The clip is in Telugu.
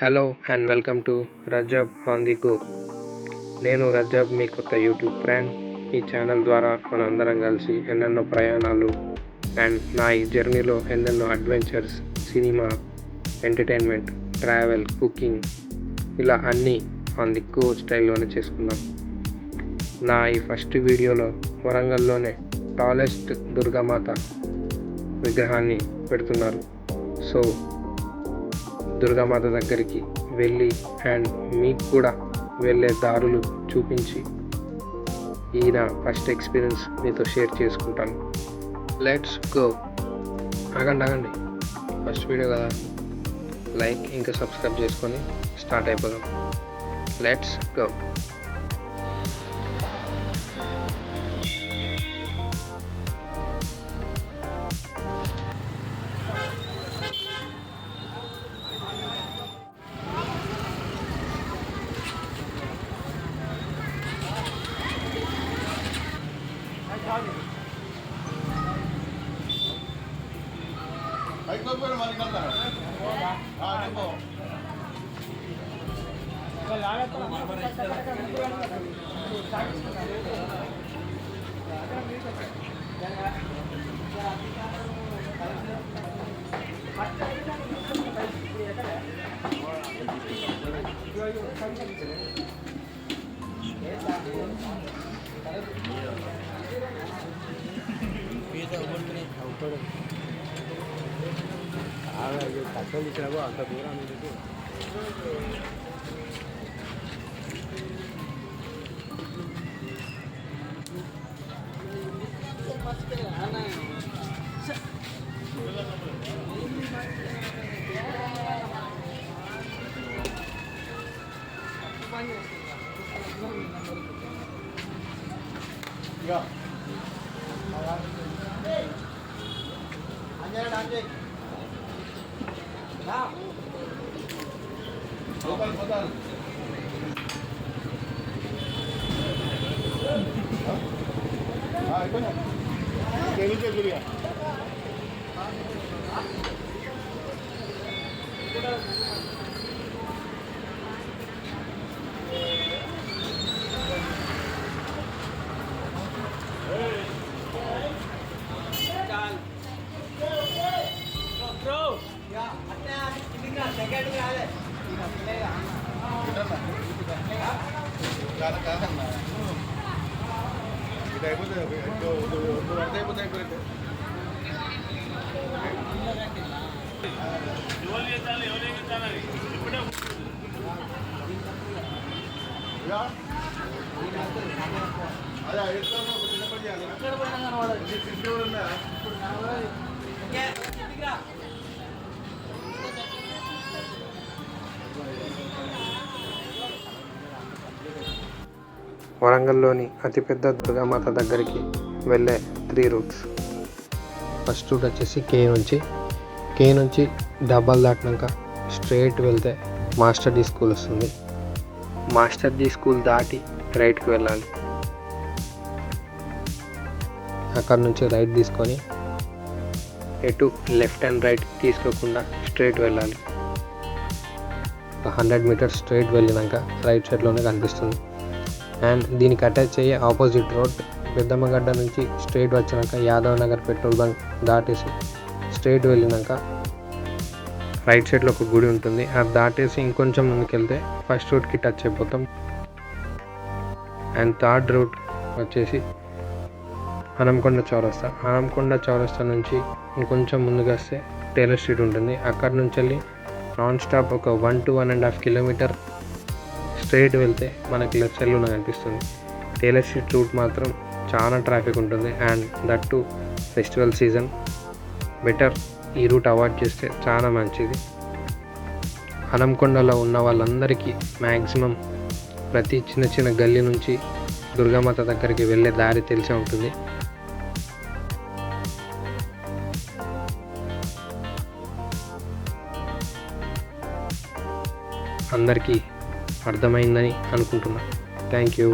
Hello and welcome to Rajab on the go. నేను రజబ్, మీ కొత్త యూట్యూబ్ ఫ్రెండ్. ఈ ఛానల్ ద్వారా మనందరం కలిసి ఎన్నెన్నో ప్రయాణాలు అండ్ నా ఈ జర్నీలో ఎన్నెన్నో adventures, cinema, entertainment, travel, cooking ఇలా అన్నీ ఆన్ ది గో స్టైల్లోనే చేసుకుందాం. నా ఈ ఫస్ట్ వీడియోలో వరంగల్లోనే టాలెస్ట్ దుర్గామాత విగ్రహాన్ని పెడుతున్నారు. సో దుర్గామాత దగ్గరికి వెళ్ళి అండ్ మీకు కూడా వెళ్ళే దారులు చూపించి ఈ నా ఫస్ట్ ఎక్స్పీరియన్స్ మీతో షేర్ చేసుకుంటాను. Let's go. ఆగండి, ఫస్ట్ వీడియో కదా, లైక్ ఇంకా సబ్స్క్రైబ్ చేసుకొని స్టార్ట్ అయిపోదాం. Let's go. కట్టలు ఇచ్చినావు అంత దూరం వరంగల్లోని అతిపెద్ద దుర్గామాత దగ్గరికి వెళ్ళే 3 రూట్స్. ఫస్ట్ రూట్ వచ్చేసి కే నుంచి డబ్బాలు దాటినాక స్ట్రైట్ వెళ్తే మాస్టర్ డి స్కూల్ వస్తుంది. మాస్టర్ డి స్కూల్ దాటి రైట్కి వెళ్ళాలి. అక్కడ నుంచి రైట్ తీసుకొని ఎటు లెఫ్ట్ అండ్ రైట్ తీసుకోకుండా స్ట్రైట్ వెళ్ళాలి. 100 మీటర్స్ స్ట్రైట్ వెళ్ళినాక రైట్ సైడ్లోనే కనిపిస్తుంది. అండ్ దీనికి అటాచ్ అయ్యే ఆపోజిట్ రోడ్ పెద్దమ్మగడ్డ నుంచి స్ట్రైట్ వచ్చినాక యాదవ్ నగర్ పెట్రోల్ బంక్ దాటేసి స్ట్రైట్ వెళ్ళినాక రైట్ సైడ్లో ఒక గుడి ఉంటుంది. అది దాటేసి ఇంకొంచెం ముందుకెళ్తే ఫస్ట్ రూట్కి టచ్ అయిపోతాం. అండ్ థర్డ్ రూట్ వచ్చేసి హనంకొండ చౌరస్తా నుంచి ఇంకొంచెం ముందుకు వస్తే టేలర్ స్ట్రీట్ ఉంటుంది. అక్కడ నుంచి వెళ్ళి నాన్ స్టాప్ ఒక 1 to 1.5 కిలోమీటర్ స్ట్రైట్ వెళ్తే మనకి లెఫ్ట్ సైడ్లో కనిపిస్తుంది. టేలర్ స్ట్రీట్ రూట్ మాత్రం చాలా ట్రాఫిక్ ఉంటుంది. And that to festival season. Better ఈ రూట్ అవాయిడ్ చేస్తే చాలా మంచిది. హనంకొండలో ఉన్న వాళ్ళందరికీ మ్యాక్సిమం ప్రతి చిన్న గల్లీ నుంచి దుర్గామాత దగ్గరికి వెళ్ళే దారి తెలిసే ఉంటుంది. అందరికీ అర్థమైందని అనుకుంటున్నా. Thank you.